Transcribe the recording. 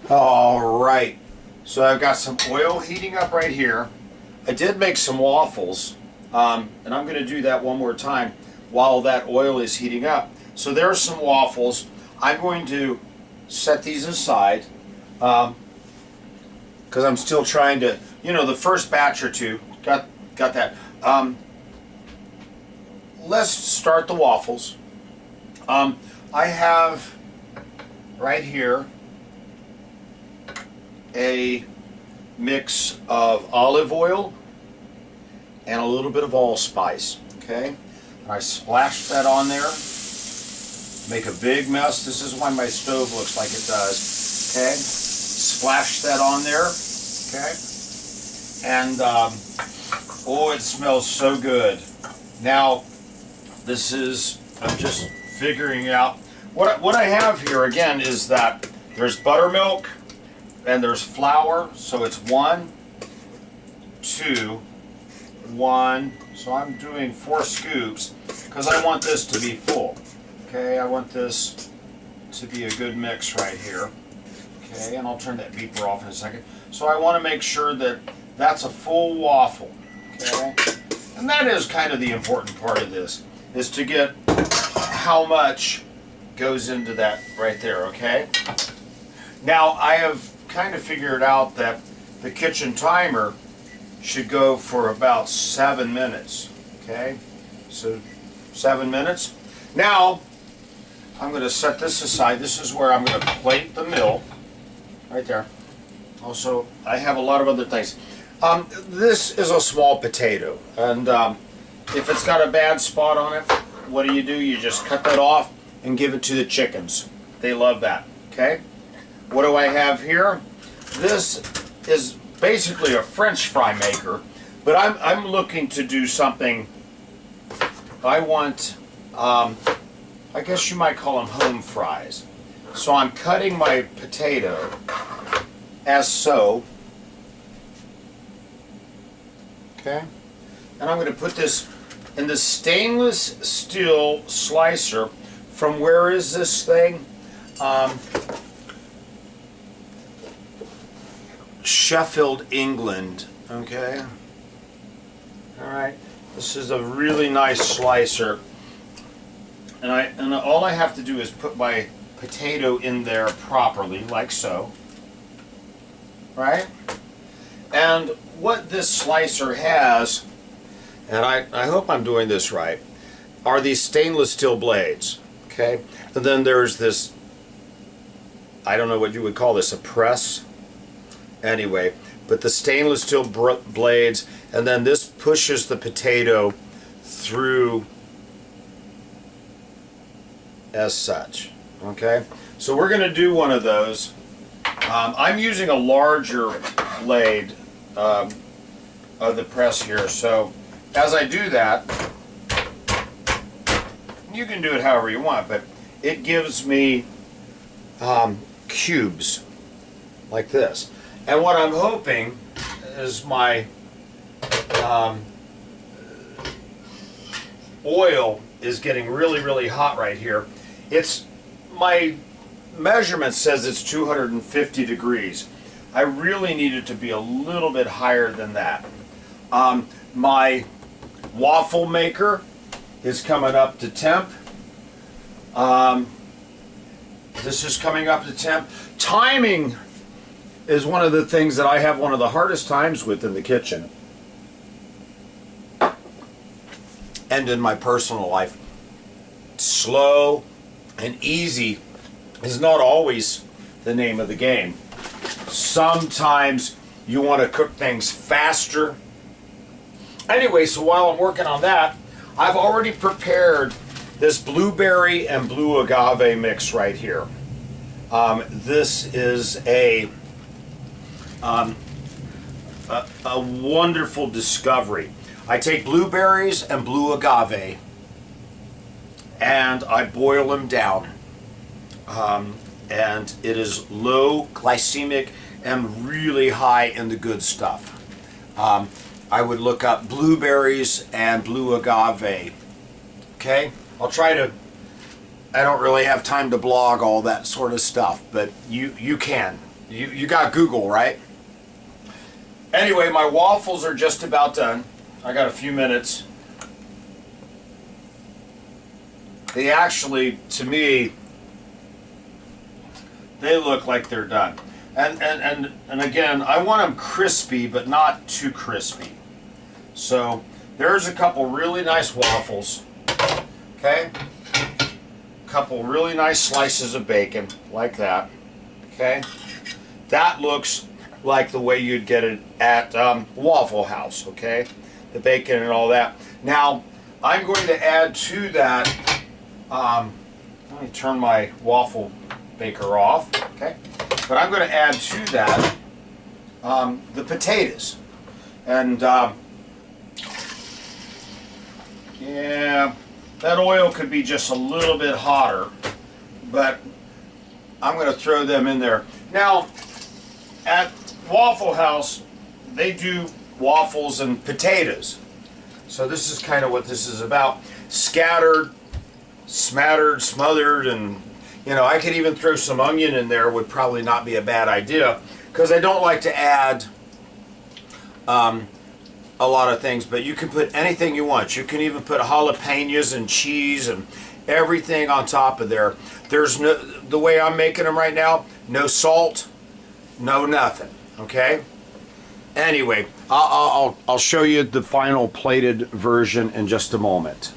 All right, so I've got some oil heating up right here. I did make some waffles, and I'm going to do that one more time while that oil is heating up. So there's some waffles. I'm going to set these aside because I'm still trying to, the first batch or two, got that. Let's start the waffles. I have right here a mix of olive oil and a little bit of allspice. Okay, and I splash that on there. Make a big mess. This is why my stove looks like it does. Okay, splash that on there. Okay, and oh, it smells so good. Now, I'm just figuring out what I have here again is that there's buttermilk and there's flour, so it's 1, 2, 1. So I'm doing 4 scoops because I want this to be full. Okay, I want this to be a good mix right here. Okay, and I'll turn that beeper off in a second. So I want to make sure that that's a full waffle. Okay, and that is kind of the important part of this, is to get how much goes into that right there. Okay, now I have kind of figured out that the kitchen timer should go for about 7 minutes. Okay, so 7 minutes. Now I'm going to set this aside. This is where I'm going to plate the mill right there. Also, I have a lot of other things. This is a small potato, and if it's got a bad spot on it, what do? You just cut that off and give it to the chickens. They love that. Okay, what do I have here? This is basically a French fry maker, but I'm looking to do something. I want, I guess you might call them home fries. So I'm cutting my potato as so. Okay, and I'm going to put this in the stainless steel slicer from, where is this thing? Sheffield, England. Okay. All right. This is a really nice slicer, and all I have to do is put my potato in there properly, like so. Right? And what this slicer has, and I hope I'm doing this right, are these stainless steel blades. Okay? And then there's this, I don't know what you would call this, a press? Anyway, but the stainless steel blades, and then this pushes the potato through as such. Okay? So we're going to do one of those. I'm using a larger blade of the press here, so as I do that, you can do it however you want, but it gives me cubes like this. And what I'm hoping is my oil is getting really, really hot right here. My measurement says it's 250 degrees. I really need it to be a little bit higher than that. My waffle maker is coming up to temp. This is coming up to temp. Timing is one of the things that I have one of the hardest times with in the kitchen and in my personal life. Slow and easy is not always the name of the game. Sometimes you want to cook things faster. Anyway, so while I'm working on that, I've already prepared this blueberry and blue agave mix right here. This is a wonderful discovery. I take blueberries and blue agave and I boil them down. And it is low glycemic and really high in the good stuff. I would look up blueberries and blue agave. Okay? I'll try to, I don't really have time to blog all that sort of stuff, but you can. You got Google, right? Anyway, my waffles are just about done. I got a few minutes. They actually, to me, they look like they're done. And again, I want them crispy, but not too crispy. So there's a couple really nice waffles. Okay? A couple really nice slices of bacon, like that. Okay? That looks like the way you'd get it at Waffle House, okay? The bacon and all that. Now, I'm going to add to that, let me turn my waffle baker off, okay? But I'm going to add to that the potatoes. And, yeah, that oil could be just a little bit hotter, but I'm going to throw them in there. Now, at Waffle House, they do waffles and potatoes. So this is kind of what this is about. Scattered, smattered, smothered, and I could even throw some onion in there, would probably not be a bad idea, because I don't like to add a lot of things, but you can put anything you want. You can even put jalapenos and cheese and everything on top of there. There's no, the way I'm making them right now, no salt, no nothing, okay? Anyway, I'll show you the final plated version in just a moment.